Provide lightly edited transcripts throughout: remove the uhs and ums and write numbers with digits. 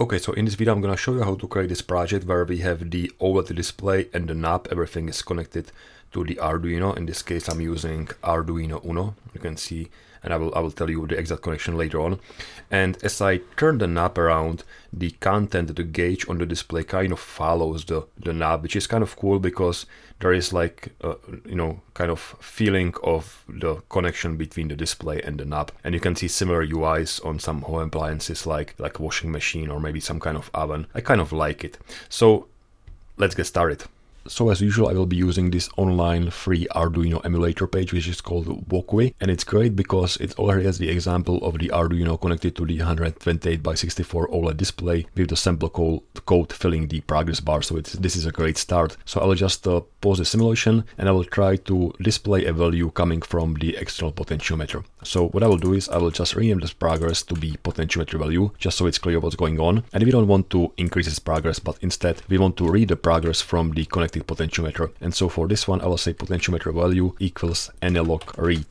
Okay, so in this video I'm gonna show you how to create this project where we have the OLED display and the knob. Everything is connected to the Arduino. In this case I'm using Arduino UNO. You can see, and I will tell you the exact connection later on. And as I turn the knob around, the content, the gauge on the display kind of follows the knob, which is kind of cool because there is like kind of feeling of the connection between the display and the knob. And you can see similar UIs on some home appliances like a washing machine or maybe some kind of oven. I kind of like it. So let's get started. So as usual, I will be using this online free Arduino emulator page, which is called Wokwi. And it's great because it already has the example of the Arduino connected to the 128x64 OLED display with the sample code filling the progress bar. So this is a great start. So I will just pause the simulation and I will try to display a value coming from the external potentiometer. So what I will do is I will just rename this progress to be potentiometer value, just so it's clear what's going on. And we don't want to increase its progress, but instead we want to read the progress from the connected potentiometer. And so for this one, I will say potentiometer value equals analog read.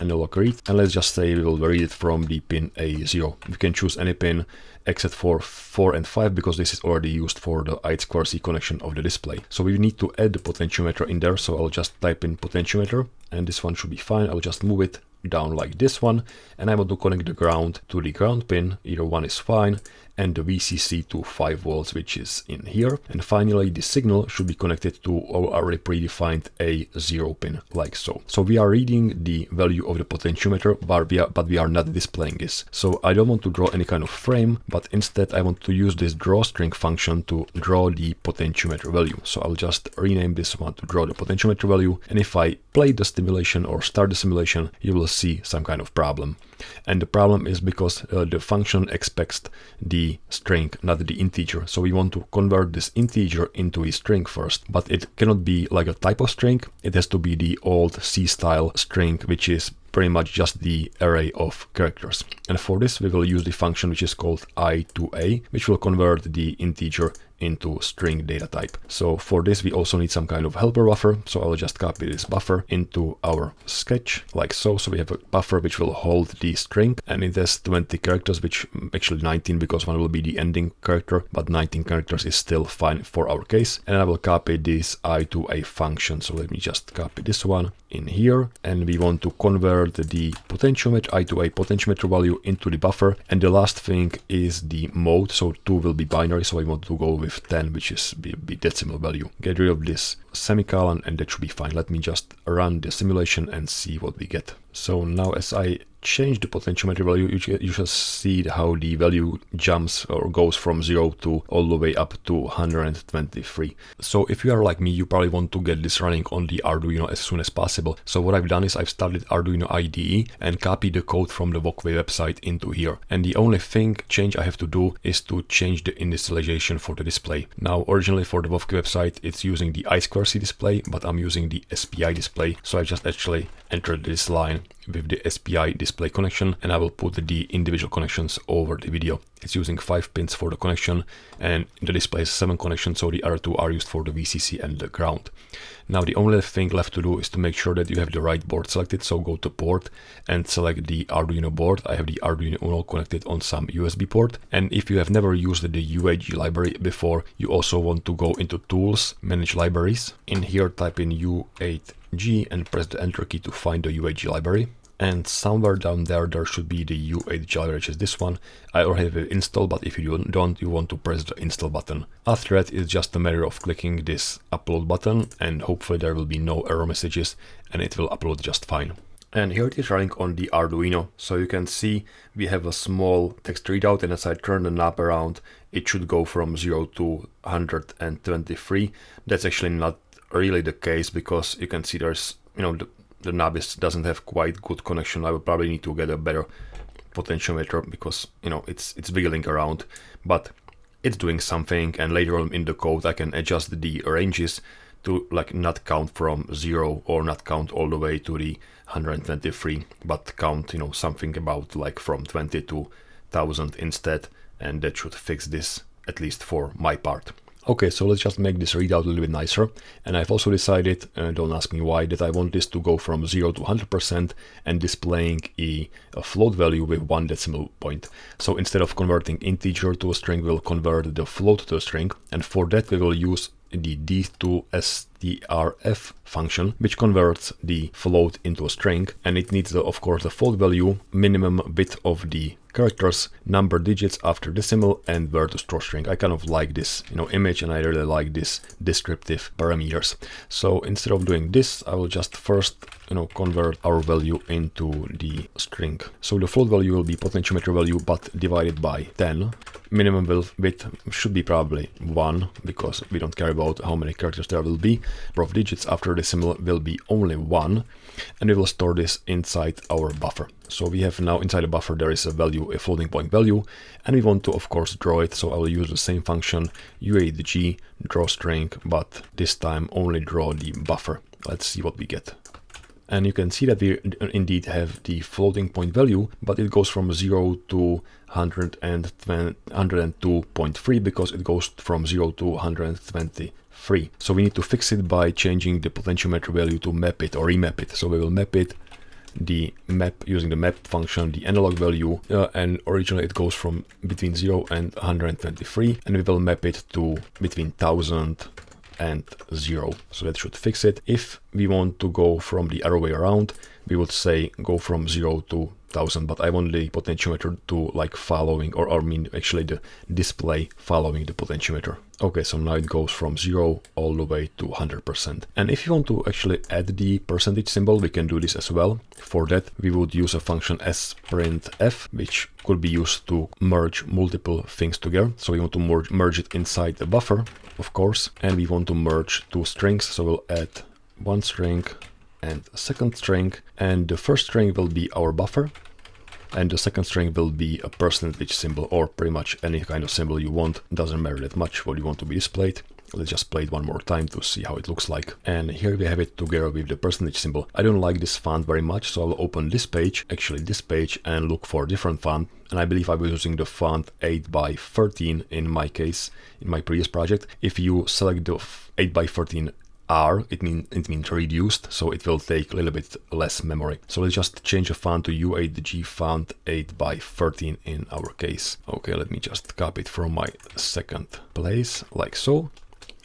Analog read, and let's just say we will read it from the pin A0. We can choose any pin except for 4 and 5 because this is already used for the I2C connection of the display. So we need to add the potentiometer in there, so I'll just type in potentiometer and this one should be fine. I'll just move it down like this one, and I want to connect the ground to the ground pin, either one is fine, and the VCC to 5 volts, which is in here. And finally the signal should be connected to our already predefined A0 pin, like so. So we are reading the value of the potentiometer, but we are not displaying this. So I don't want to draw any kind of frame, but instead I want to use this drawString function to draw the potentiometer value. So I'll just rename this one to draw the potentiometer value, and if I play the simulation or start the simulation, you will see some kind of problem. And the problem is because the function expects the string, not the integer. So we want to convert this integer into a string first, but it cannot be like a type of string. It has to be the old C-style string, which is pretty much just the array of characters. And for this we will use the function which is called I2A, which will convert the integer into string data type. So for this we also need some kind of helper buffer, so I'll just copy this buffer into our sketch like so. So we have a buffer which will hold the string, and it has 20 characters, which actually 19 because one will be the ending character, but 19 characters is still fine for our case. And I will copy this I2A function, so let me just copy this one in here, and we want to convert the potentiometer I2A potentiometer value into the buffer. And the last thing is the mode, so 2 will be binary, so I want to go with 10, which is be decimal value. Get rid of this semicolon and that should be fine. Let me just run the simulation and see what we get. So now as I change the potentiometer value, you shall see how the value jumps or goes from 0 to all the way up to 123. So if you are like me, you probably want to get this running on the Arduino as soon as possible. So what I've done is I've started Arduino IDE and copied the code from the Wokwi website into here. And the only change I have to do is to change the initialization for the display. Now originally for the Wokwi website it's using the I2C display, but I'm using the SPI display. So I just actually entered this line with the SPI display connection, and I will put the individual connections over the video. It's using 5 pins for the connection, and the display is 7 connections, so the other 2 are used for the VCC and the ground. Now the only thing left to do is to make sure that you have the right board selected, so go to port and select the Arduino board. I have the Arduino UNO connected on some USB port, and if you have never used the UAG library before, you also want to go into Tools, Manage Libraries. In here type in U8G and press the Enter key to find the UAG library. And somewhere down there should be the U8G library, which is this one. I already have it installed, but if you don't, you want to press the install button. After that, it's just a matter of clicking this upload button, and hopefully there will be no error messages and it will upload just fine. And here it is running on the Arduino. So you can see we have a small text readout, and as I turn the knob around, it should go from 0 to 123. That's actually not really the case because you can see there's, the knob doesn't have quite good connection. I will probably need to get a better potentiometer because it's wiggling around, but it's doing something. And later on in the code I can adjust the ranges to like not count from 0 or not count all the way to the 123, but count something about like from 20 to 1000 instead, and that should fix this, at least for my part. Okay, so let's just make this readout a little bit nicer. And I've also decided, don't ask me why, that I want this to go from 0 to 100% and displaying a float value with 1 decimal point. So instead of converting integer to a string, we'll convert the float to a string. And for that, we will use the d2strf function, which converts the float into a string, and it needs, of course, the float value, minimum width of the characters, number digits after decimal, and where to store string. I kind of like this, image, and I really like this descriptive parameters. So instead of doing this, I will just first, convert our value into the string. So the float value will be potentiometer value, but divided by 10. Minimum width should be probably 1, because we don't care about how many characters there will be. Number of digits after decimal will be only 1, and we will store this inside our buffer. So we have now inside the buffer there is a value, a floating point value, and we want to of course draw it. So I will use the same function UADG draw string, but this time only draw the buffer. Let's see what we get. And you can see that we indeed have the floating point value, but it goes from 0 to 102.3 because it goes from 0 to 123. So we need to fix it by changing the potentiometer value to map it or remap it. So we will map it, the map using the map function, the analog value, and originally it goes from between 0 and 123, and we will map it to between 1000 and 0. So that should fix it. If we want to go from the other way around, we would say go from 0 to 1000, but I want the potentiometer to like following, or actually the display following the potentiometer. Okay, so now it goes from 0 all the way to 100%. And if you want to actually add the percentage symbol, we can do this as well. For that, we would use a function sprintf, which could be used to merge multiple things together. So we want to merge it inside the buffer, of course, and we want to merge two strings. So we'll add one string and a second string, and the first string will be our buffer, and the second string will be a percentage symbol, or pretty much any kind of symbol you want. Doesn't matter that much what you want to be displayed. Let's just play it one more time to see how it looks like. And here we have it together with the percentage symbol. I don't like this font very much, so I'll open this page, and look for a different font. And I believe I was using the font 8x13 in my case, in my previous project. If you select the 8x13 R, it means reduced, so it will take a little bit less memory. So let's just change the font to UADG font 8x13 in our case. Okay, let me just copy it from my second place, like so.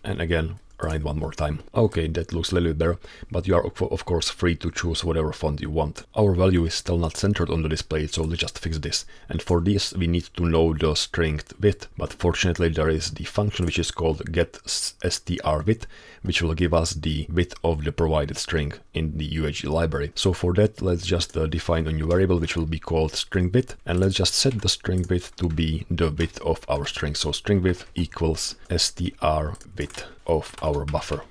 And again, run it one more time. Okay, that looks a little bit better, but you are of course free to choose whatever font you want. Our value is still not centered on the display, so let's just fix this. And for this, we need to know the string width, but fortunately there is the function which is called getStrWidth, which will give us the width of the provided string in the UHD library. So for that, let's just define a new variable which will be called string width, and let's just set the string width to be the width of our string. So string width equals strWidth of our buffer.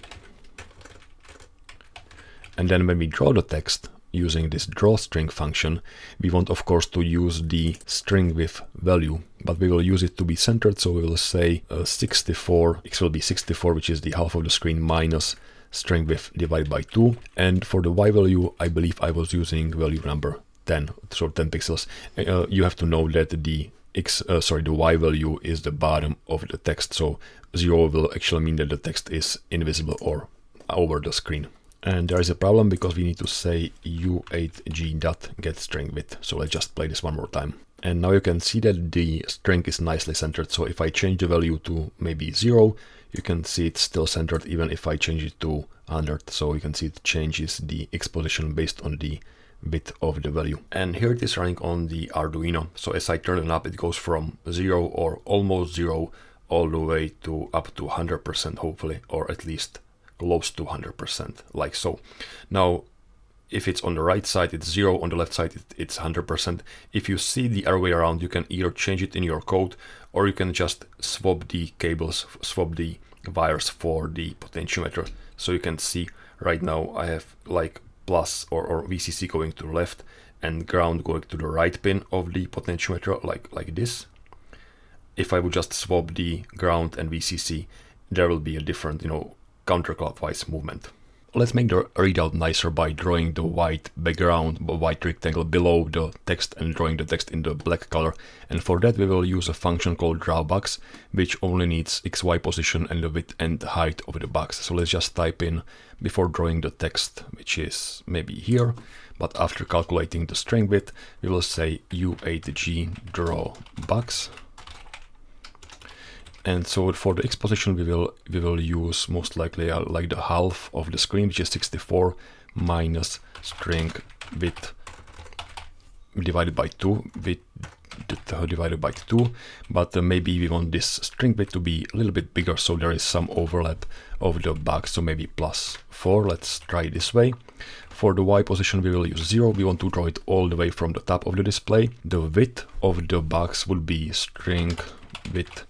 And then when we draw the text using this drawString function, we want of course to use the string width value, but we will use it to be centered. So we will say 64, x will be 64, which is the half of the screen, minus string width divided by 2. And for the y value, I believe I was using value number 10, so 10 pixels. You have to know that the the y value is the bottom of the text, so 0 will actually mean that the text is invisible or over the screen. And there is a problem because we need to say u8g.getStringWidth. So let's just play this one more time. And now you can see that the string is nicely centered. So if I change the value to maybe 0, you can see it's still centered even if I change it to 100. So you can see it changes the X position based on the width of the value. And here it is running on the Arduino. So as I turn it up, it goes from 0 or almost 0 all the way to up to 100% hopefully, or at least close to 100%, like so. Now, if it's on the right side, it's 0, on the left side, it's 100%. If you see the other way around, you can either change it in your code, or you can just swap the cables, swap the wires for the potentiometer. So you can see right now I have like plus or VCC going to the left and ground going to the right pin of the potentiometer, like this. If I would just swap the ground and VCC, there will be a different, counterclockwise movement, let's make the readout nicer by drawing the white background, the white rectangle below the text and drawing the text in the black color. And for that we will use a function called drawBox, which only needs XY position and the width and height of the box. So let's just type in before drawing the text, which is maybe here, but after calculating the string width, we will say U8G drawBox. And so for the X position, we will use most likely like the half of the screen, which is 64 minus string width divided by 2, width divided by 2. But maybe we want this string width to be a little bit bigger, so there is some overlap of the box, so maybe +4. Let's try this way. For the Y position, we will use 0. We want to draw it all the way from the top of the display. The width of the box would be string width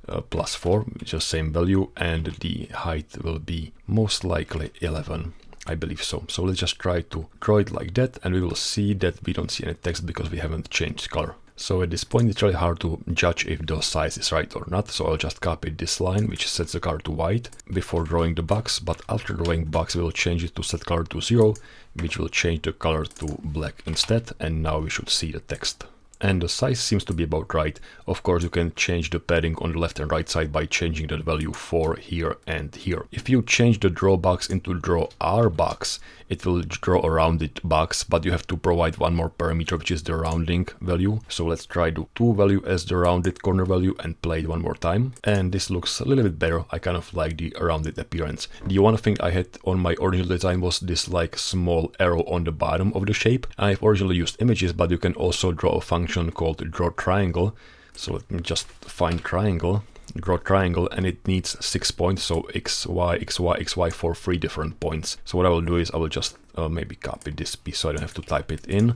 +4, which is the same value, and the height will be most likely 11. I believe so. So let's just try to draw it like that, and we will see that we don't see any text because we haven't changed color. So at this point it's really hard to judge if the size is right or not, so I'll just copy this line which sets the color to white before drawing the box, but after drawing box we will change it to set color to 0, which will change the color to black instead, and now we should see the text. And the size seems to be about right. Of course, you can change the padding on the left and right side by changing the value 4 here and here. If you change the draw box into draw R box, it will draw a rounded box, but you have to provide one more parameter, which is the rounding value. So let's try the 2 value as the rounded corner value and play it one more time. And this looks a little bit better. I kind of like the rounded appearance. The one thing I had on my original design was this like small arrow on the bottom of the shape. I've originally used images, but you can also draw a function called draw triangle. So let me just find triangle, draw triangle, and it needs 6 points, so x, y, x, y, x, y for 3 different points. So what I will do is I will just maybe copy this piece so I don't have to type it in.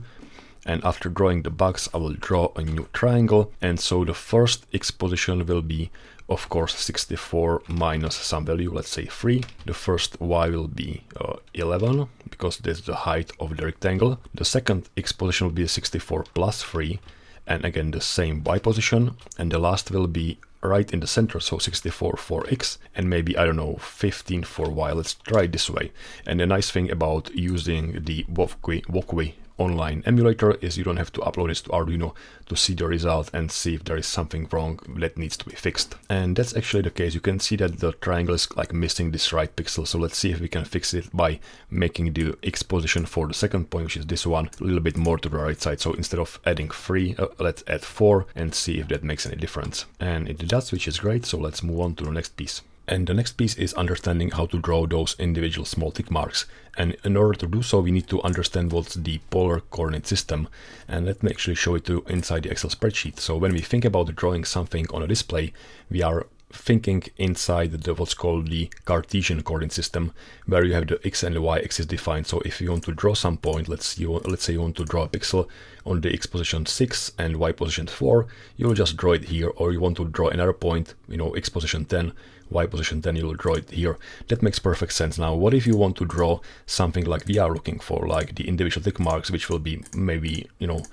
And after drawing the box, I will draw a new triangle. And so the first x position will be, of course, 64 minus some value, let's say 3. The first y will be 11, because this is the height of the rectangle. The second x position will be 64 plus 3, and again the same y position. And the last will be right in the center, so 64 for x, and maybe, I don't know, 15 for y. Let's try it this way. And the nice thing about using the Wokwi online emulator is you don't have to upload this to Arduino to see the result and see if there is something wrong that needs to be fixed. And that's actually the case. You can see that the triangle is like missing this right pixel, so let's see if we can fix it by making the x position for the second point, which is this one, a little bit more to the right side. So instead of adding 3, let's add 4 and see if that makes any difference. And it does, which is great, so let's move on to the next piece. And the next piece is understanding how to draw those individual small tick marks. And in order to do so, we need to understand what's the polar coordinate system. And let me actually show it to you inside the Excel spreadsheet. So when we think about drawing something on a display, we are thinking inside what's called the Cartesian coordinate system, where you have the x and the y axis defined. So if you want to draw some point, let's say you want to draw a pixel on the x position 6 and y position 4, you will just draw it here. Or you want to draw another point, you know, x position 10, y position 10, you will draw it here. That makes perfect sense. Now, what if you want to draw something like we are looking for, like the individual tick marks, which will be maybe, you know,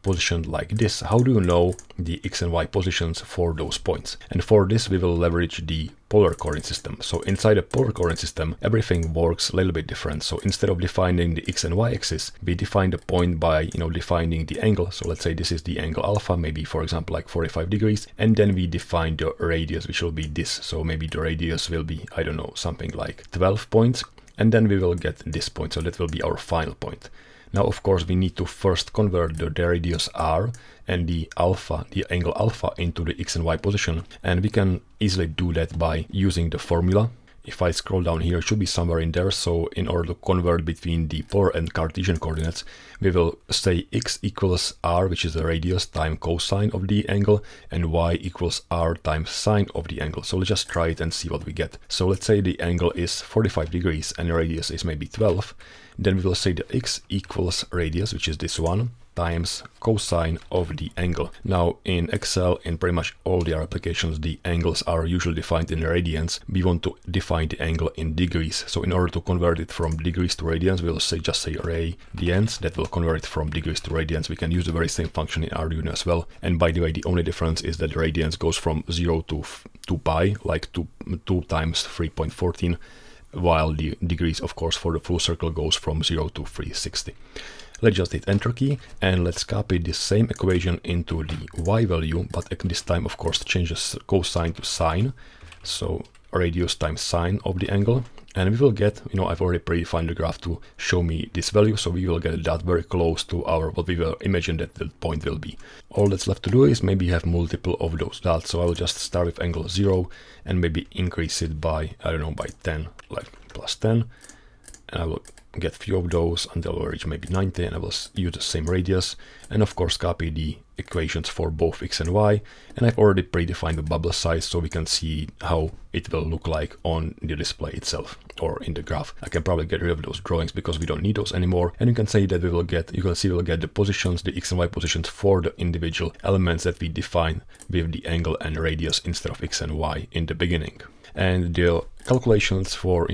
positioned like this? How do you know the x and y positions for those points? And for this we will leverage the polar coordinate system. So inside the polar coordinate system, everything works a little bit different. So instead of defining the x and y axis, we define the point by, you know, defining the angle. So let's say this is the angle alpha, maybe for example like 45 degrees, and then we define the radius, which will be this. So maybe the radius will be, I don't know, something like 12 points, and then we will get this point. So that will be our final point. Now, of course, we need to first convert the radius r and the angle alpha into the x and y position, and we can easily do that by using the formula. If I scroll down here, it should be somewhere in there. So in order to convert between the polar and Cartesian coordinates, we will say x equals r, which is the radius, times cosine of the angle, and y equals r times sine of the angle. So let's just try it and see what we get. So let's say the angle is 45 degrees and the radius is maybe 12. Then we will say the x equals radius, which is this one, times cosine of the angle. Now in Excel, in pretty much all the applications, the angles are usually defined in radians. We want to define the angle in degrees. So in order to convert it from degrees to radians, we'll just say radians. That will convert it from degrees to radians. We can use the very same function in Arduino as well. And by the way, the only difference is that radians goes from 0 to 2 pi, like 2 times 3.14. while the degrees, of course, for the full circle goes from 0 to 360. Let's just hit enter key and let's copy the same equation into the y value, but this time, of course, change the cosine to sine. So radius times sine of the angle. And we will get, I've already predefined the graph to show me this value, so we will get that very close to what we will imagine that the point will be. All that's left to do is maybe have multiple of those dots, so I will just start with angle 0 and maybe increase it by, I don't know, by 10, like plus 10, and I will get few of those until I reach maybe 90, and I will use the same radius, and of course copy the equations for both x and y, and I've already predefined the bubble size so we can see how it will look like on the display itself or in the graph. I can probably get rid of those drawings because we don't need those anymore, and you can say that we'll get the positions, the x and y positions for the individual elements that we define with the angle and radius instead of x and y in the beginning. And the calculations for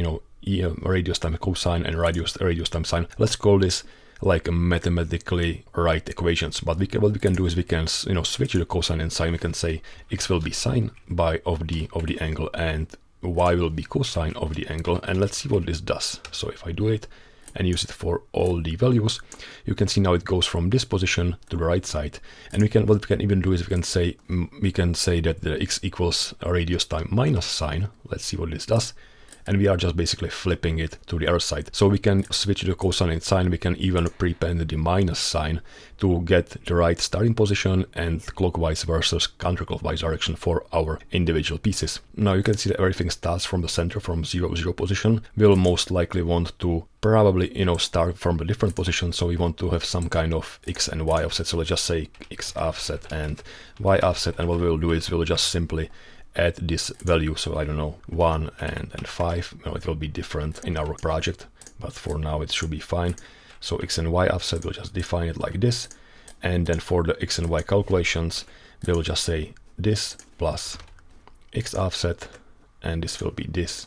radius times cosine and radius times sine, let's call this like a mathematically right equations. But what we can do is we can switch the cosine and sine. We can say x will be sine of the angle and y will be cosine of the angle, and let's see what this does. So if I do it and use it for all the values, you can see now it goes from this position to the right side. And what we can even do is we can say that the x equals radius times minus sine. Let's see what this does. And we are just basically flipping it to the other side. So we can switch the cosine and sine. We can even prepend the minus sign to get the right starting position and clockwise versus counterclockwise direction for our individual pieces. Now you can see that everything starts from the center, from 0, 0 position. We'll most likely want to probably, start from a different position. So we want to have some kind of x and y offset. So let's just say x offset and y offset. And what we'll do is we'll just simply add this value, so I don't know, 1 and 5, it will be different in our project, but for now it should be fine. So x and y offset, we'll just define it like this, and then for the x and y calculations, we'll just say this plus x offset, and this will be this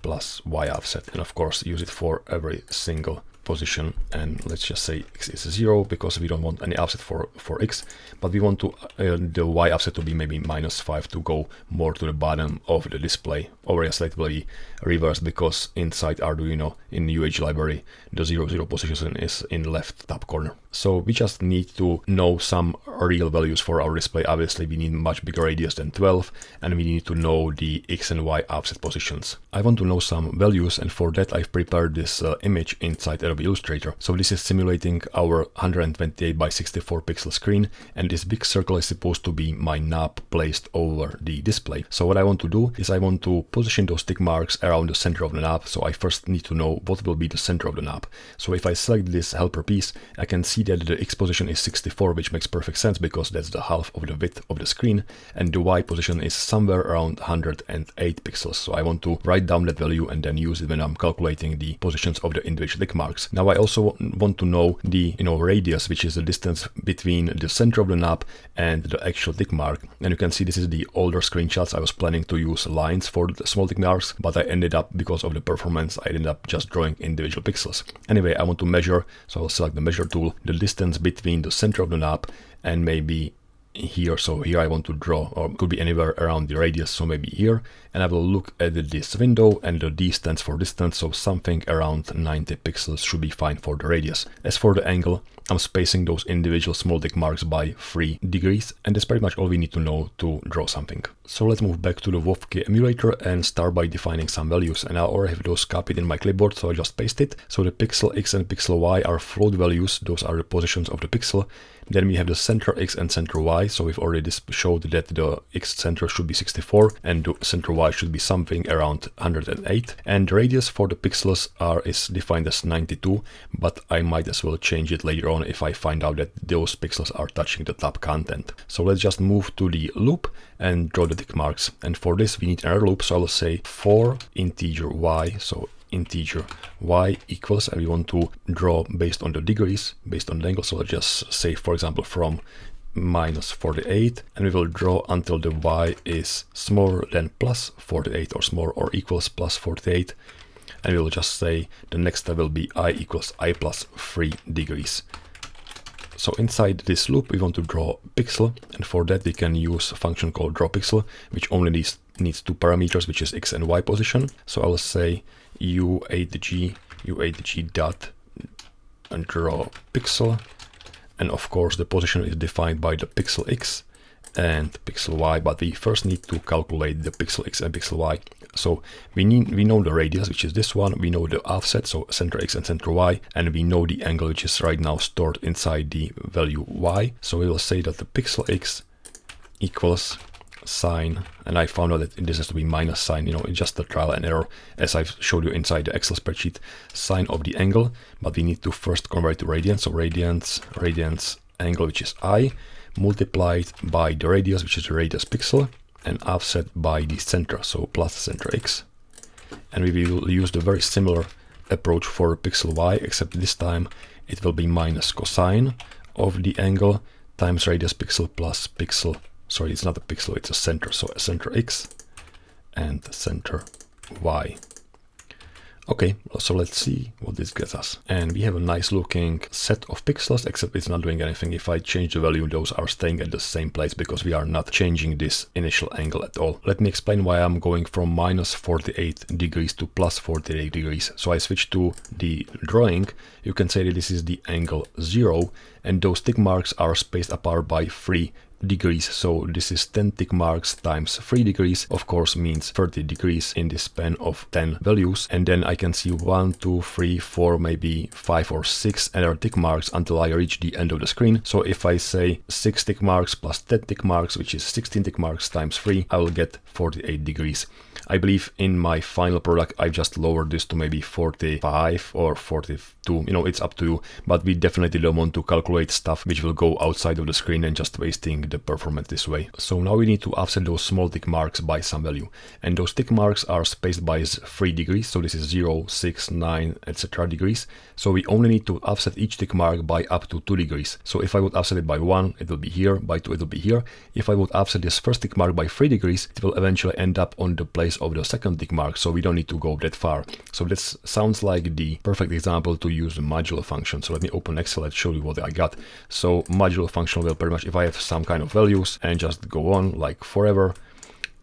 plus y offset, and of course use it for every single position. And let's just say x is 0 because we don't want any offset for x, but we want to the y offset to be maybe -5 to go more to the bottom of the display, or yes, that will be reversed because inside Arduino in the UH library the 0, 0 position is in the left top corner. So we just need to know some real values for our display. Obviously we need much bigger radius than 12, and we need to know the x and y offset positions. I want to know some values, and for that I've prepared this image inside Adobe Illustrator. So this is simulating our 128 by 64 pixel screen, and this big circle is supposed to be my knob placed over the display. So what I want to do is I want to position those tick marks around the center of the knob. So I first need to know what will be the center of the knob. So if I select this helper piece, I can see that the x position is 64, which makes perfect sense because that's the half of the width of the screen, and the y position is somewhere around 108 pixels. So I want to write down that value and then use it when I'm calculating the positions of the individual tick marks. Now I also want to know the radius, which is the distance between the center of the knob and the actual tick mark. And you can see this is the older screenshots. I was planning to use lines for the small tick marks, but I ended up, because of the performance, I ended up just drawing individual pixels. Anyway, I want to measure, so I'll select the measure tool, the distance between the center of the knob and maybe here. So here I want to draw, or it could be anywhere around the radius, so maybe here, and I will look at this window, and the D stands for distance, so something around 90 pixels should be fine for the radius. As for the angle, I'm spacing those individual small tick marks by 3 degrees, and that's pretty much all we need to know to draw something. So let's move back to the Wokwi emulator and start by defining some values, and I already have those copied in my clipboard, so I just paste it. So the pixel x and pixel y are float values, those are the positions of the pixel. Then we have the center x and center y, so we've already showed that the x center should be 64 and the center y should be something around 108. And the radius for the pixels is defined as 92, but I might as well change it later on if I find out that those pixels are touching the top content. So let's just move to the loop and draw the tick marks. And for this we need another loop, so I'll say for integer y, so integer y equals, and we want to draw based on the degrees, based on the angle. So let's just say, for example, from -48, and we will draw until the y is smaller than +48 or smaller or equals +48, and we will just say the next step will be I equals I plus 3 degrees. So inside this loop, we want to draw a pixel, and for that we can use a function called drawPixel, which only needs two parameters, which is x and y position. So I'll say u8g dot and draw pixel, and of course the position is defined by the pixel x and pixel y, but we first need to calculate the pixel x and pixel y. So we know the radius, which is this one, we know the offset, so center x and center y, and we know the angle, which is right now stored inside the value y. So we will say that the pixel x equals sine, and I found out that this has to be minus sine, you know, it's just a trial and error, as I've showed you inside the Excel spreadsheet, sine of the angle, but we need to first convert to radians. So radians angle, which is I, multiplied by the radius, which is the radius pixel, and offset by the center, so plus center x. And we will use the very similar approach for pixel y, except this time it will be minus cosine of the angle times radius pixel plus pixel, sorry, it's not a pixel, it's a center, so a center x and center y. Okay, so let's see what this gets us. And we have a nice looking set of pixels, except it's not doing anything. If I change the value, those are staying at the same place because we are not changing this initial angle at all. Let me explain why I'm going from minus 48 degrees to plus 48 degrees. So I switch to the drawing. You can say that this is the angle 0, and those tick marks are spaced apart by 3 degrees. So this is 10 tick marks times 3 degrees, of course means 30 degrees in this span of 10 values. And then I can see 1, 2, 3, 4, maybe 5 or 6 other tick marks until I reach the end of the screen. So if I say 6 tick marks plus 10 tick marks, which is 16 tick marks times 3, I will get 48 degrees. I believe in my final product I just lowered this to maybe 45 or 42, you know, it's up to you, but we definitely don't want to calculate stuff which will go outside of the screen and just wasting the performance this way. So now we need to offset those small tick marks by some value, and those tick marks are spaced by 3 degrees, so this is 0, 6, 9, etc. degrees. So we only need to offset each tick mark by up to 2 degrees. So if I would offset it by 1, it will be here, by 2 it will be here. If I would offset this first tick mark by 3 degrees, it will eventually end up on the place of the second tick mark, so we don't need to go that far. So this sounds like the perfect example to use the modulo function. So let me open Excel and show you what I got. So modulo function will pretty much, if I have some kind of values and just go on like forever,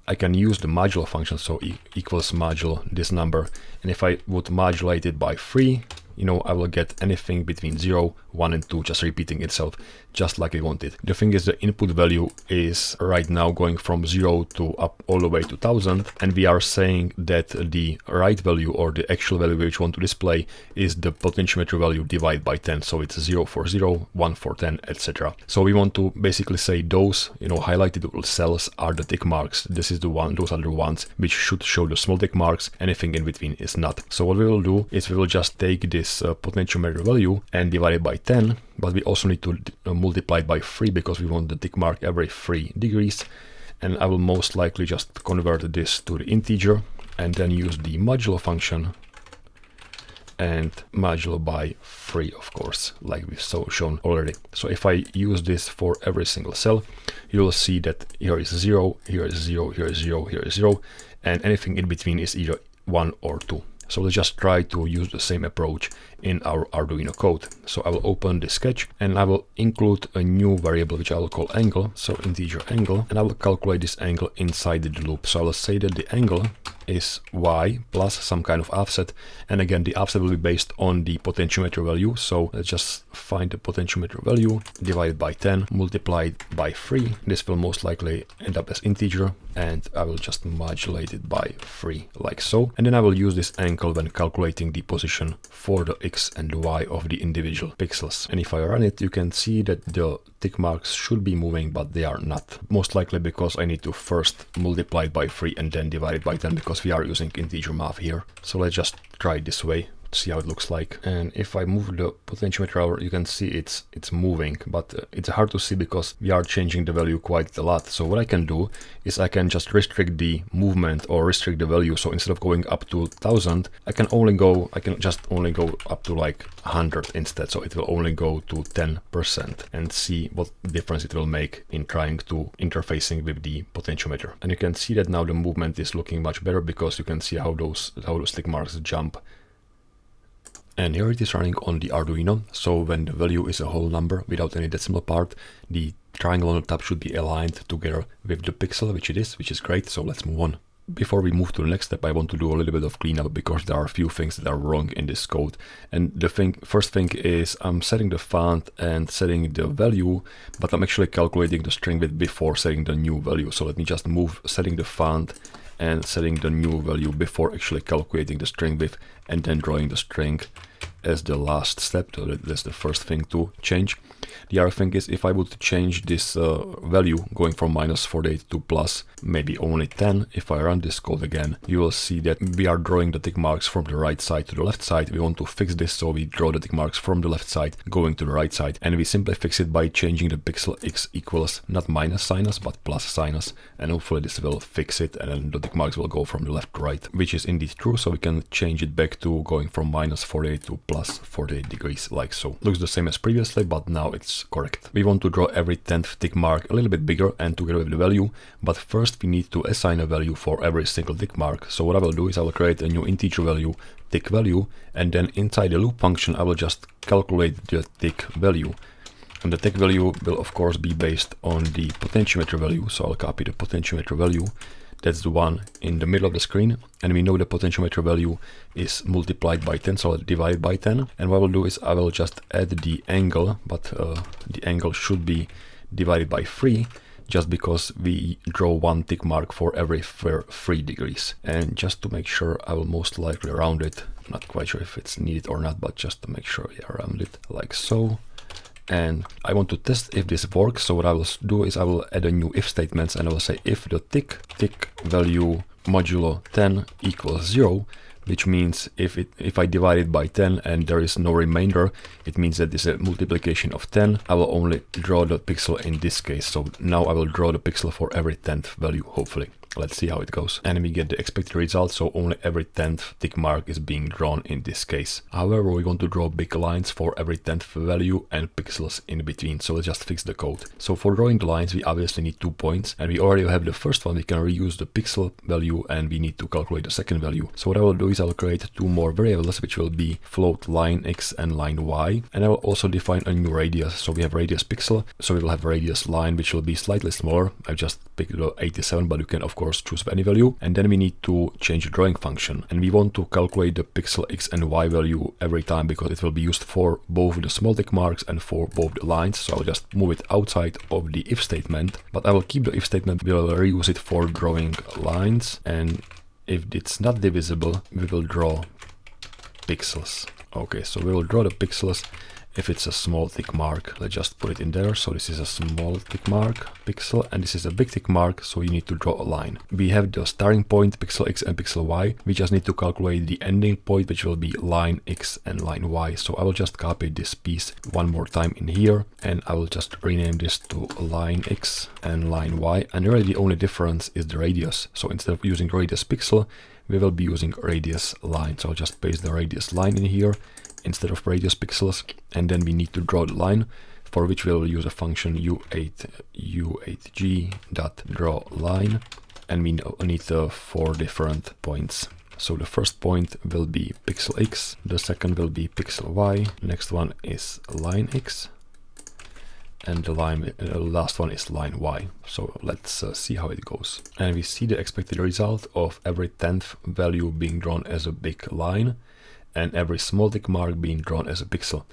I can use the modulo function, so equals modulo this number, and if I would modulate it by 3, you know, I will get anything between 0, 1 and 2 just repeating itself just like I wanted. The thing is, the input value is right now going from 0 to up all the way to 1000, and we are saying that the right value or the actual value which we want to display is the potentiometer value divided by 10. So it's 0 for 0, 1 for 10, etc. So we want to basically say those, you know, highlighted cells are the tick marks. This is the one, those are the ones which should show the small tick marks. Anything in between is not. So what we will do is we will just take this potentiometer value and divide it by 10, but we also need to multiply it by 3 because we want the tick mark every 3 degrees. And I will most likely just convert this to the integer and then use the modulo function and modulo by 3, of course, like we've shown already. So if I use this for every single cell, you will see that here is 0, here is 0, here is 0, here is 0, and anything in between is either 1 or 2. So let's just try to use the same approach in our Arduino code. So I will open the sketch and I will include a new variable which I will call angle, so integer angle, and I will calculate this angle inside the loop. So I will say that the angle is y plus some kind of offset, and again the offset will be based on the potentiometer value. So let's just find the potentiometer value, divided by 10, multiplied by 3. This will most likely end up as integer, and I will just modulate it by 3 like so. And then I will use this angle when calculating the position for the x and y of the individual pixels. And if I run it, you can see that the tick marks should be moving, but they are not. Most likely because I need to first multiply it by 3 and then divide it by 10 because we are using integer math here. So let's just try it this way to see how it looks like. And if I move the potentiometer over, you can see it's moving, but it's hard to see because we are changing the value quite a lot. So what I can do is I can just restrict the movement or restrict the value. So instead of going up to 1000, I can just only go up to like 100 instead. So it will only go to 10% and see what difference it will make in trying to interfacing with the potentiometer. And you can see that now the movement is looking much better because you can see how those tick marks jump And here it is running on the Arduino. So when the value is a whole number without any decimal part, the triangle on the top should be aligned together with the pixel, which it is, which is great. So let's move on. Before we move to the next step, I want to do a little bit of cleanup because there are a few things that are wrong in this code. And the first thing is I'm setting the font and setting the value, but I'm actually calculating the string width before setting the new value. So let me just move setting the font and setting the new value before actually calculating the string width and then drawing the string as the last step. So that's the first thing to change. The other thing is if I would change this value going from -48 to plus maybe only 10, if I run this code again, you will see that we are drawing the tick marks from the right side to the left side. We want to fix this, so we draw the tick marks from the left side going to the right side, and we simply fix it by changing the pixel x equals not minus sinus but plus sinus, and hopefully this will fix it, and then the tick marks will go from the left to right, which is indeed true. So we can change it back to going from -48 to plus 48 degrees, like so. Looks the same as previously, but now it's correct. We want to draw every 10th tick mark a little bit bigger and together with the value, but first we need to assign a value for every single tick mark. So what I will do is I will create a new integer value, tick value, and then inside the loop function I will just calculate the tick value. And the tick value will of course be based on the potentiometer value, so I'll copy the potentiometer value. That's the one in the middle of the screen, and we know the potentiometer value is multiplied by 10, so I'll divide by 10. And what I will do is I will just add the angle, but the angle should be divided by 3, just because we draw one tick mark for every 3 degrees. And just to make sure, I will most likely round it. Not quite sure if it's needed or not, but just to make sure, yeah, round it like so. And I want to test if this works. So what I will do is I will add a new if statements, and I will say if the tick value modulo 10 equals 0, which means if I divide it by 10 and there is no remainder, it means that this is a multiplication of 10. I will only draw the pixel in this case. So now I will draw the pixel for every 10th value, hopefully. Let's see how it goes. And we get the expected result, so only every 10th tick mark is being drawn in this case. However, we want to draw big lines for every 10th value and pixels in between, so let's just fix the code. So for drawing the lines, we obviously need 2 points, and we already have the first one. We can reuse the pixel value, and we need to calculate the second value. So what I will do is I will create 2 more variables, which will be float line x and line y, and I will also define a new radius. So we have radius pixel, so we will have radius line, which will be slightly smaller. I just picked the 87, but you can of course choose any value. And then we need to change the drawing function, and we want to calculate the pixel x and y value every time because it will be used for both the small tick marks and for both the lines. So I'll just move it outside of the if statement, but I will keep the if statement. We will reuse it for drawing lines, and if it's not divisible, we will draw pixels. Okay, so we will draw the pixels if it's a small tick mark. Let's just put it in there. So this is a small tick mark pixel, and this is a big tick mark, so you need to draw a line. We have the starting point pixel x and pixel y. We just need to calculate the ending point, which will be line x and line y. So I will just copy this piece one more time in here, and I will just rename this to line x and line y. And really the only difference is the radius. So instead of using radius pixel, we will be using radius line. So I'll just paste the radius line in here instead of radius pixels, and then we need to draw the line, for which we will use a function u8g.drawLine, and we need 4 different points. So the first point will be pixel x, the second will be pixel y, the next one is line x, and the last one is line y. So let's see how it goes. And we see the expected result of every 10th value being drawn as a big line, and every small tick mark being drawn as a pixel.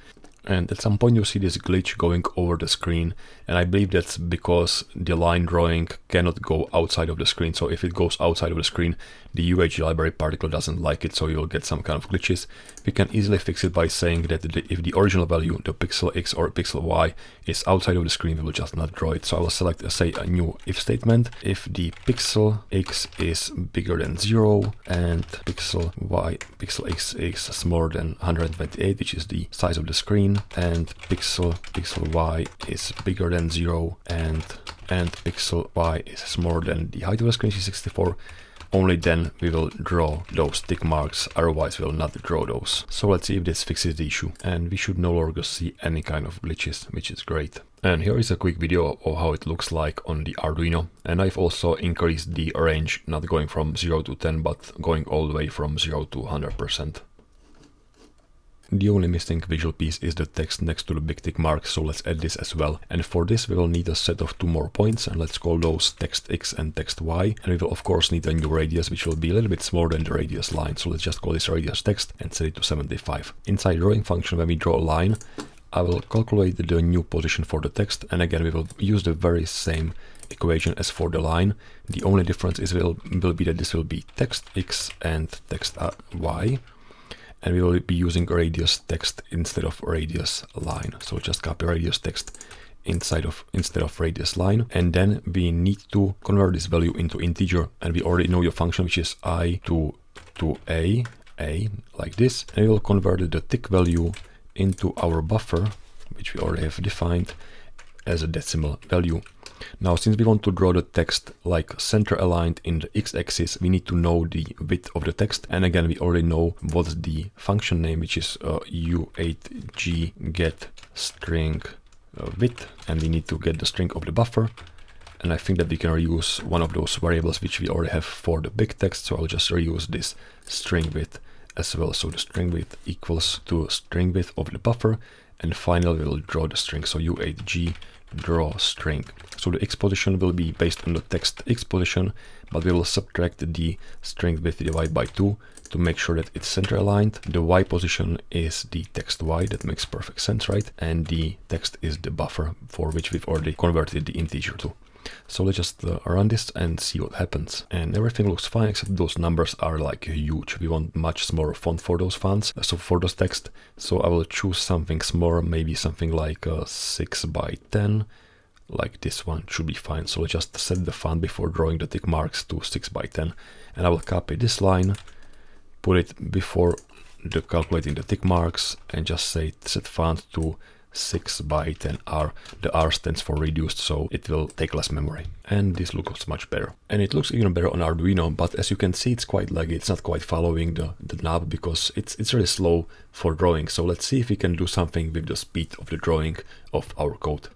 And at some point you see this glitch going over the screen, and I believe that's because the line drawing cannot go outside of the screen. So if it goes outside of the screen, the UHG library particle doesn't like it, so you'll get some kind of glitches. We can easily fix it by saying that if the original value, the pixel x or pixel y, is outside of the screen, we will just not draw it. So I will select, say, a new if statement. If the pixel x is bigger than 0 and pixel x is smaller than 128, which is the size of the screen, and pixel y is bigger than 0 and pixel y is smaller than the height of the screen, 64, only then we will draw those tick marks, otherwise we will not draw those. So let's see if this fixes the issue, and we should no longer see any kind of glitches, which is great. And here is a quick video of how it looks like on the Arduino, and I've also increased the range, not going from 0 to 10 but going all the way from 0 to 100%. The only missing visual piece is the text next to the big tick mark, so let's add this as well. And for this we will need a set of 2 more points, and let's call those text X and text Y. And we will of course need a new radius, which will be a little bit smaller than the radius line. So let's just call this radius text and set it to 75. Inside drawing function, when we draw a line, I will calculate the new position for the text, and again we will use the very same equation as for the line. The only difference is will be that this will be text X and text Y. And we will be using radius text instead of radius line. So just copy radius text instead of radius line. And then we need to convert this value into integer. And we already know your function, which is I to A, like this. And we will convert the tick value into our buffer, which we already have defined as a decimal value. Now, since we want to draw the text like center aligned in the x-axis, we need to know the width of the text. And again, we already know what's the function name, which is u8g get string width, and we need to get the string of the buffer. And I think that we can reuse one of those variables which we already have for the big text, so I'll just reuse this string width as well. So the string width equals to string width of the buffer, and finally we will draw the string. So u8g draw string. So the x position will be based on the text x position, but we will subtract the string width divided by 2 to make sure that it's center aligned. The y position is the text y, that makes perfect sense, right? And the text is the buffer, for which we've already converted the integer to. So let's just run this and see what happens. And everything looks fine, except those numbers are like huge. We want much smaller font for those fonts, so for those text. So I will choose something smaller, maybe something like 6 by 10. Like this one should be fine. So let's just set the font before drawing the tick marks to 6 by 10. And I will copy this line, put it before the calculating the tick marks, and just say set font to 6 by 10 R. The R stands for reduced, so it will take less memory. And this looks much better. And it looks even better on Arduino, but as you can see, it's quite laggy. It's not quite following the knob because it's really slow for drawing. So let's see if we can do something with the speed of the drawing of our code.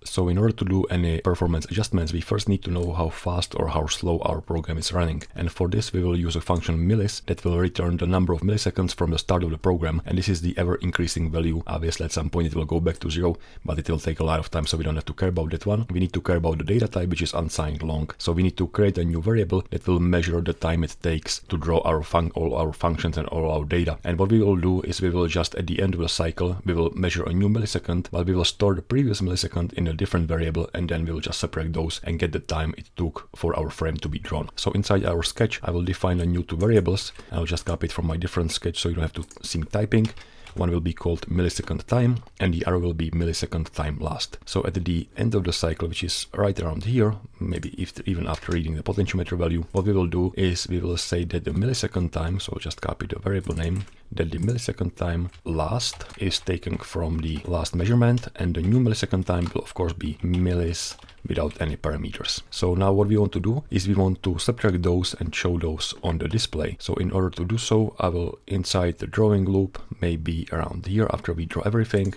So in order to do any performance adjustments, we first need to know how fast or how slow our program is running. And for this, we will use a function millis that will return the number of milliseconds from the start of the program. And this is the ever increasing value. Obviously, at some point it will go back to 0, but it will take a lot of time, so we don't have to care about that one. We need to care about the data type, which is unsigned long. So we need to create a new variable that will measure the time it takes to draw all our functions and all our data. And what we will do is we will just at the end of the cycle, we will measure a new millisecond, but we will store the previous millisecond in a different variable, and then we'll just separate those and get the time it took for our frame to be drawn. So inside our sketch, I will define a new 2 variables. I'll just copy it from my different sketch so you don't have to sync typing. One will be called millisecond time, and the other will be millisecond time last. So at the end of the cycle, which is right around here, maybe even after reading the potentiometer value, what we will do is we will say that the millisecond time, so just copy the variable name, that the millisecond time last is taken from the last measurement, and the new millisecond time will of course be millis without any parameters. So now what we want to do is we want to subtract those and show those on the display. So in order to do so, I will inside the drawing loop, maybe around here after we draw everything,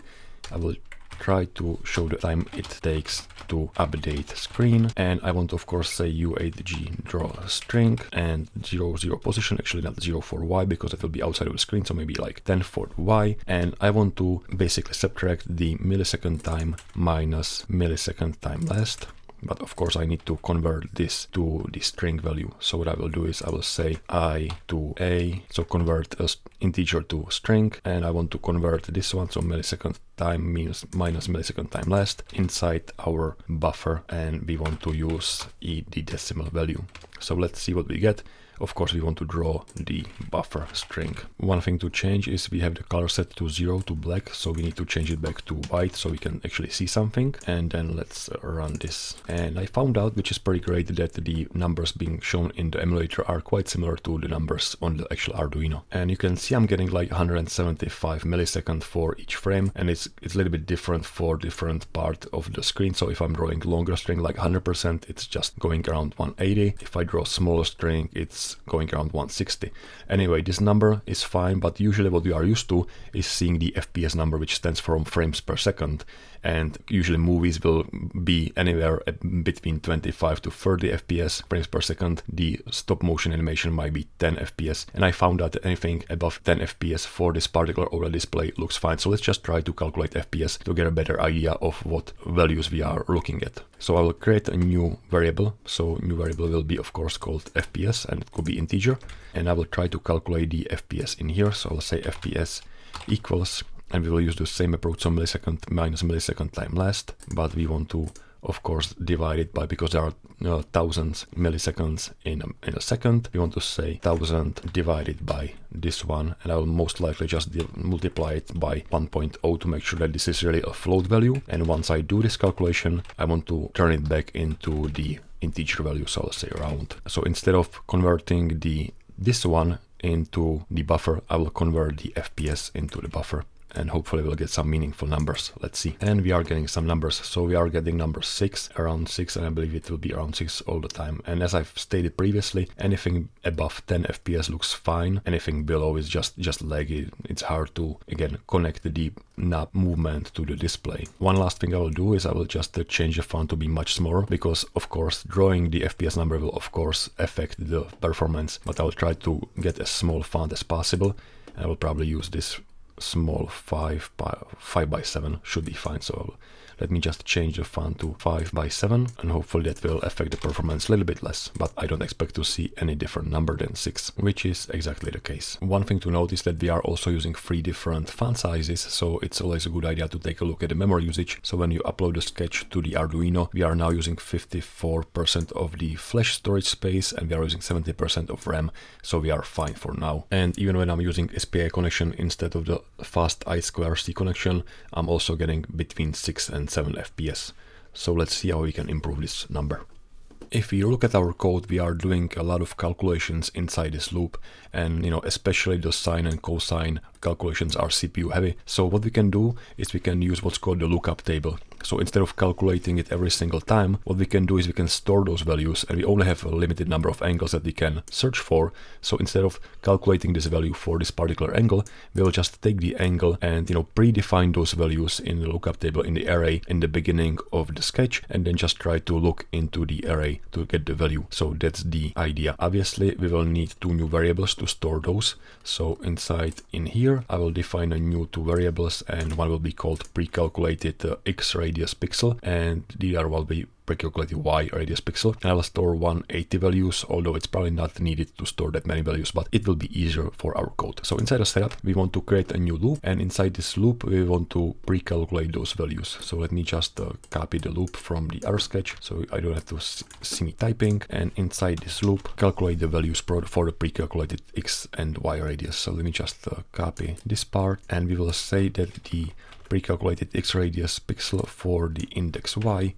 I will try to show the time it takes to update screen, and I want to of course say u8g draw string and 0 0 position, actually not 0 for y because it will be outside of the screen, so maybe like 10 for y, and I want to basically subtract the millisecond time minus millisecond time last. But of course I need to convert this to the string value. So what I will do is I will say I to A, so convert an integer to string, and I want to convert this one, so millisecond time minus millisecond time last, inside our buffer, and we want to use the decimal value. So let's see what we get. Of course, we want to draw the buffer string. One thing to change is we have the color set to 0 to black, so we need to change it back to white so we can actually see something. And then let's run this. And I found out, which is pretty great, that the numbers being shown in the emulator are quite similar to the numbers on the actual Arduino. And you can see I'm getting like 175 milliseconds for each frame, and it's a little bit different for different part of the screen. So if I'm drawing longer string like 100%, it's just going around 180. If I draw smaller string, it's going around 160. Anyway, this number is fine, but usually what we are used to is seeing the FPS number, which stands for frames per second. and usually movies will be anywhere between 25 to 30 FPS frames per second. The stop motion animation might be 10 FPS, and I found that anything above 10 FPS for this particular OLED display looks fine. So let's just try to calculate FPS to get a better idea of what values we are looking at. So I will create a new variable. So new variable will be of course called FPS, and it could be integer, and I will try to calculate the FPS in here. So I'll say FPS equals, and we will use the same approach, so millisecond minus millisecond time last, but we want to of course divide it by, because there are thousands milliseconds in a second, we want to say 1000 divided by this one, and I will most likely just multiply it by 1.0 to make sure that this is really a float value. And once I do this calculation, I want to turn it back into the integer value, so I'll say round. So instead of converting this one into the buffer, I will convert the FPS into the buffer, and hopefully we'll get some meaningful numbers. Let's see. And we are getting some numbers. So we are getting number 6, around 6, and I believe it will be around 6 all the time. And as I've stated previously, anything above 10 FPS looks fine. Anything below is just laggy. It's hard to, again, connect the knob movement to the display. One last thing I will do is I will just change the font to be much smaller, because of course drawing the FPS number will of course affect the performance, but I will try to get as small font as possible. I will probably use this small 5 by 7 should be fine. So let me just change the font to 5 by 7, and hopefully that will affect the performance a little bit less, but I don't expect to see any different number than 6, which is exactly the case. One thing to note is that we are also using 3 different font sizes, so it's always a good idea to take a look at the memory usage. So when you upload a sketch to the Arduino, we are now using 54% of the flash storage space, and we are using 70% of RAM, so we are fine for now. And even when I'm using SPI connection instead of the fast I2C connection, I'm also getting between 6 and 7 FPS. So let's see how we can improve this number. If we look at our code, we are doing a lot of calculations inside this loop, and especially the sine and cosine calculations are CPU heavy. So what we can do is we can use what's called the lookup table. So instead of calculating it every single time, what we can do is we can store those values, and we only have a limited number of angles that we can search for. So instead of calculating this value for this particular angle, we will just take the angle and predefine those values in the lookup table in the array in the beginning of the sketch, and then just try to look into the array to get the value. So that's the idea. Obviously we will need 2 new variables to store those. So inside in here I will define a new 2 variables, and one will be called pre-calculated x radius pixel, and the other will be pre-calculated y radius pixel. And I will store 180 values, although it's probably not needed to store that many values, but it will be easier for our code. So inside the setup, we want to create a new loop, and inside this loop we want to pre-calculate those values. So let me just copy the loop from the other sketch, so I don't have to see me typing. And inside this loop, calculate the values for the pre-calculated x and y radius. So let me just copy this part, and we will say that the pre-calculated x radius pixel for the index y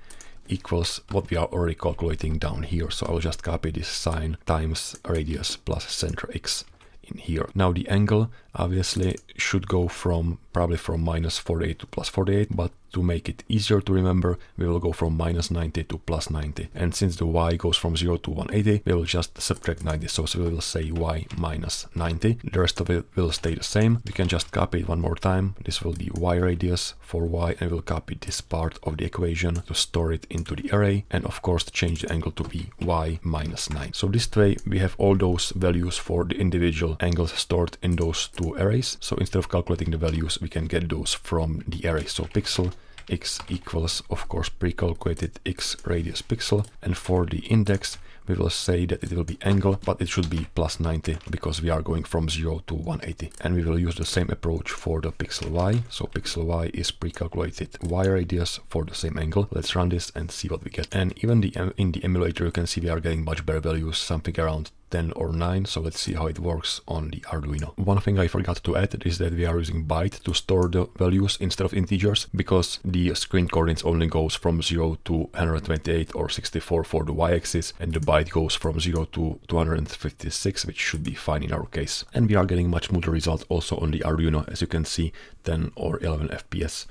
equals what we are already calculating down here. So I will just copy this sign times radius plus center x in here. Now the angle obviously should go probably from minus 48 to plus 48, but to make it easier to remember, we will go from minus 90 to plus 90. And since the y goes from 0 to 180, we will just subtract 90. So we will say y minus 90. The rest of it will stay the same. We can just copy it one more time. This will be y radius for y, and we'll copy this part of the equation to store it into the array, and of course change the angle to be y minus 9. So this way we have all those values for the individual angles stored in those 2 arrays. So instead of calculating the values, we can get those from the array. So pixel x equals of course pre-calculated x radius pixel, and for the index we will say that it will be angle, but it should be plus 90 because we are going from 0 to 180. And we will use the same approach for the pixel y. So pixel y is pre-calculated y radius for the same angle. Let's run this and see what we get. And even in the emulator you can see we are getting much better values, something around 10 or 9. So let's see how it works on the Arduino. One thing I forgot to add is that we are using byte to store the values instead of integers, because the screen coordinates only goes from 0 to 128 or 64 for the y-axis, and the byte goes from 0 to 256, which should be fine in our case. And we are getting much smoother result also on the Arduino, as you can see, 10 or 11 FPS.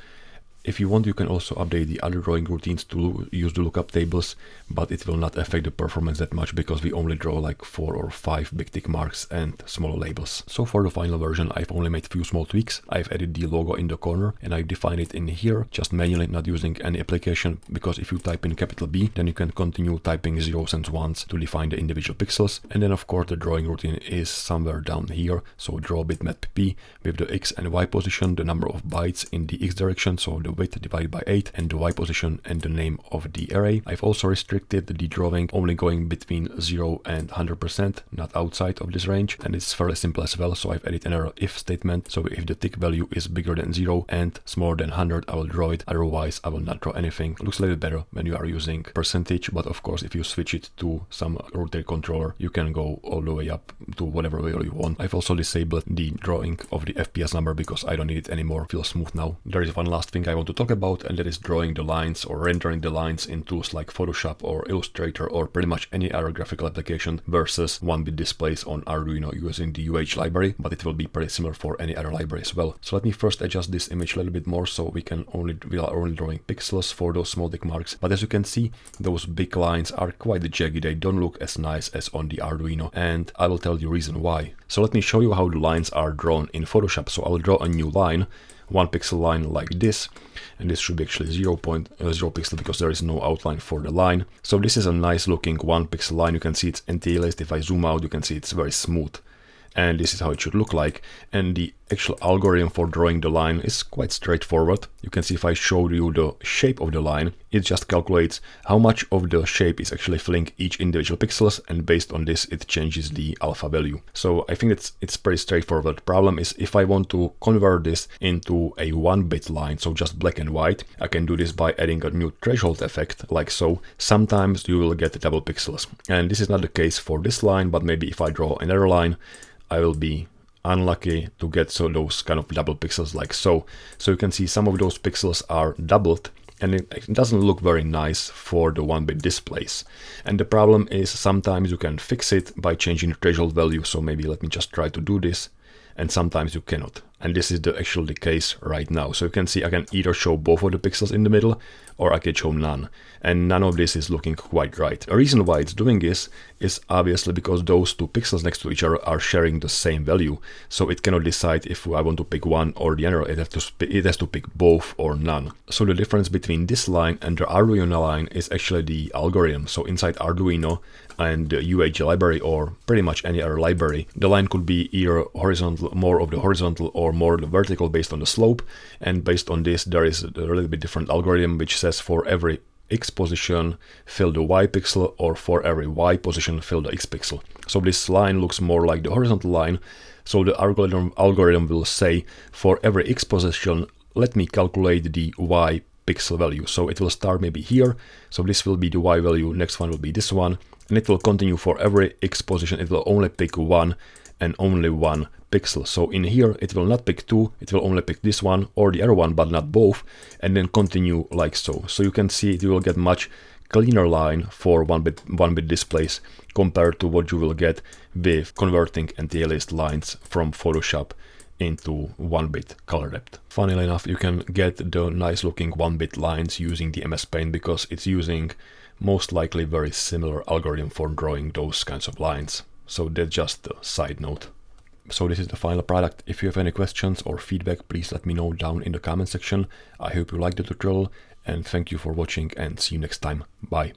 If you want, you can also update the other drawing routines to use the lookup tables, but it will not affect the performance that much because we only draw like 4 or 5 big tick marks and smaller labels. So for the final version, I've only made few small tweaks. I've added the logo in the corner and I define it in here, just manually, not using any application, because if you type in capital B, then you can continue typing zeros and ones to define the individual pixels. And then of course the drawing routine is somewhere down here. So draw bitmap P with the X and Y position, the number of bytes in the X direction, so the width divided by 8, and the Y position and the name of the array. I've also restricted the drawing only going between 0 and 100%, not outside of this range, and it's fairly simple as well. So I've added an if statement, so if the tick value is bigger than 0 and smaller than 100, I will draw it, otherwise I will not draw anything. Looks a little better when you are using percentage, but of course if you switch it to some rotary controller, you can go all the way up to whatever value you want. I've also disabled the drawing of the FPS number because I don't need it anymore. Feels smooth now. There is one last thing I want to talk about, and that is drawing the lines or rendering the lines in tools like Photoshop or Illustrator or pretty much any other graphical application versus 1-bit displays on Arduino using the UH library, but it will be pretty similar for any other library as well. So let me first adjust this image a little bit more so we are only drawing pixels for those small tick marks. But as you can see, those big lines are quite jaggy. They don't look as nice as on the Arduino, and I will tell you the reason why. So let me show you how the lines are drawn in Photoshop. So I will draw a new line, 1 pixel line like this, and this should be actually 0.0 pixel because there is no outline for the line. So this is a nice looking 1 pixel line. You can see it's anti-aliased. If I zoom out, you can see it's very smooth. And this is how it should look like. And the actual algorithm for drawing the line is quite straightforward. You can see if I show you the shape of the line, it just calculates how much of the shape is actually filling each individual pixels, and based on this it changes the alpha value. So I think it's pretty straightforward. The problem is if I want to convert this into a 1-bit line, so just black and white, I can do this by adding a new threshold effect like so. Sometimes you will get double pixels, and this is not the case for this line, but maybe if I draw another line, I will be unlucky to get those kind of double pixels like so. So you can see some of those pixels are doubled, and it doesn't look very nice for the 1-bit displays. And the problem is sometimes you can fix it by changing the threshold value. So maybe let me just try to do this, and sometimes you cannot. And this is actually the case right now. So you can see I can either show both of the pixels in the middle, or I can show none. And none of this is looking quite right. The reason why it's doing this is obviously because those two pixels next to each other are sharing the same value. So it cannot decide if I want to pick one or the other. It has to pick both or none. So the difference between this line and the Arduino line is actually the algorithm. So inside Arduino and the UH library, or pretty much any other library, the line could be either horizontal, more of the horizontal, or more the vertical based on the slope. And based on this, there is a little bit different algorithm which says for every X position fill the Y pixel, or for every Y position fill the X pixel. So this line looks more like the horizontal line. So the algorithm will say for every X position, let me calculate the Y pixel value. So it will start maybe here. So this will be the Y value. Next one will be this one. And it will continue for every X position. It will only pick one and only one pixel. So in here, it will not pick two. It will only pick this one or the other one, but not both. And then continue like so. So you can see you will get much cleaner line for 1-bit displays compared to what you will get with converting anti-aliased lines from Photoshop into 1-bit color depth. Funnily enough, you can get the nice looking 1-bit lines using the MS Paint because it's using most likely very similar algorithm for drawing those kinds of lines. So that's just a side note. So this is the final product. If you have any questions or feedback, please let me know down in the comment section. I hope you liked the tutorial, and thank you for watching, and see you next time. Bye.